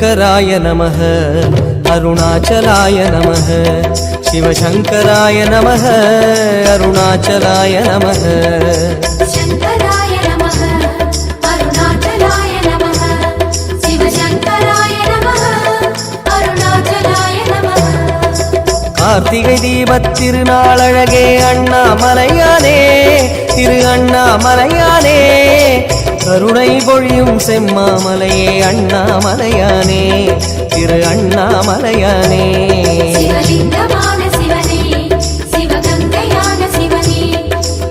शङ्कराय नमः अरुणाचलाय नमः शिवशङ्कराय नमः अरुणाचलाय नमः शङ्कराय नमः अरुणाचलाय नमः शिवशङ्कराय नमः अरुणाचलाय नमः கார்த்திகை தீபத் திருநாளழகே அண்ணாமலையானே திரு அண்ணாமலையானே கருணை பொழியும் செம்மாமலையே அண்ணாமலையானே திரு அண்ணாமலையானே சிவலிங்கமான சிவனே சிவகங்கையான சிவனே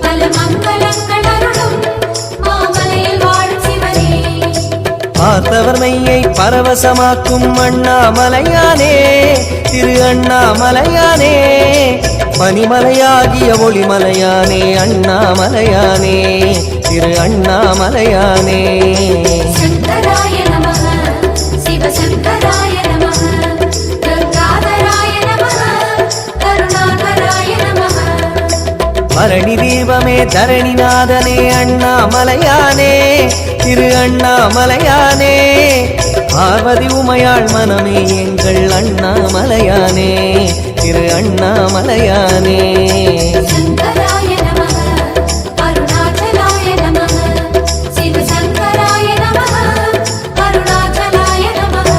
பல மங்களங்கள் அருளும் மாமலையில் வாழும் சிவனே பார்த்தவர் மெய்யை பரவசமாக்கும் அண்ணாமலையானே திரு அண்ணாமலையானே பனிமலையாகிய ஒளிமலையானே அண்ணாமலையானே திரு அண்ணாமலையானே शङ्कराय नमः शिवशङ्कराय नमः गङ्गाधराय नमः करुणाकराय नमः பரணி தீபமே தரணிநாதனே அண்ணாமலையானே திரு அண்ணாமலையானே பார்வதி உமையாள் மனமே எங்கள் அண்ணாமலையானே திரு அண்ணாமலையானே शङ्कराय नमः अरुणाचलाय नमः शिवशङ्कराय नमः अरुणाचलाय नमः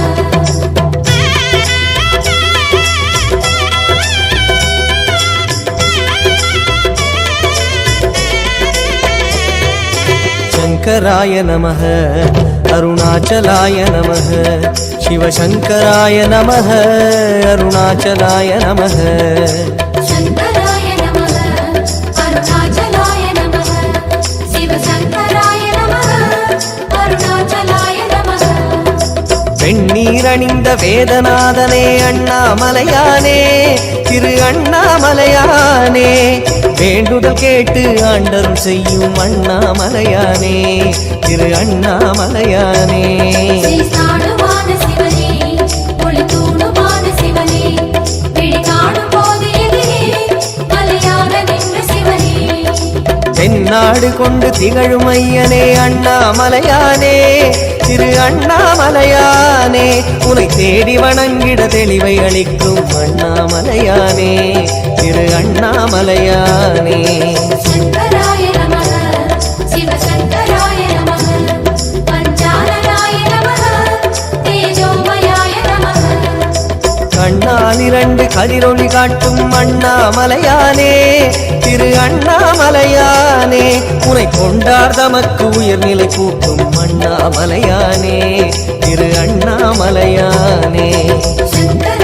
शङ्कराय नमः अरुणाचलाय नमः शिवशङ्कराय नमः अरुणाचलाय नमः शङ्कराय नमः अरुणाचलाय नमः शिवशङ्कराय नमः अरुणाचलाय नमः வெண்ணீரணிந்த வேதநாதனே அண்ணாமலையானே திரு அண்ணாமலையானே வேண்டுதல் கேட்டு ஆண்டருள் செய்யும் அண்ணாமலையானே திரு அண்ணாமலையானே ஸ்ரீஸ்தானுமான சிவனே ஒளித்தூணுமான சிவனே விழி காணும் போது எதிரே மலையாக நின்ற சிவனே தென்னாடு கொண்டு திகழும் ஐயனே அண்ணாமலையானே திரு அண்ணாமலையானே உனை தேடி வணங்கிட தெளிவை அளிக்கும் அண்ணாமலையானே திரு அண்ணாமலையானே शङ्कराय नमः शिवशङ्कराय नमः पञ्चाननाय नमः तेजोमयाय नमः கண்ணால் இரண்டு கதிரொளி காட்டும் அண்ணாமலையானே திரு அண்ணாமலையானே உனை கொண்டார் தமக்கு உயர்நிலை கூட்டும் அண்ணாமலையானே திரு அண்ணாமலையானே शङ्कर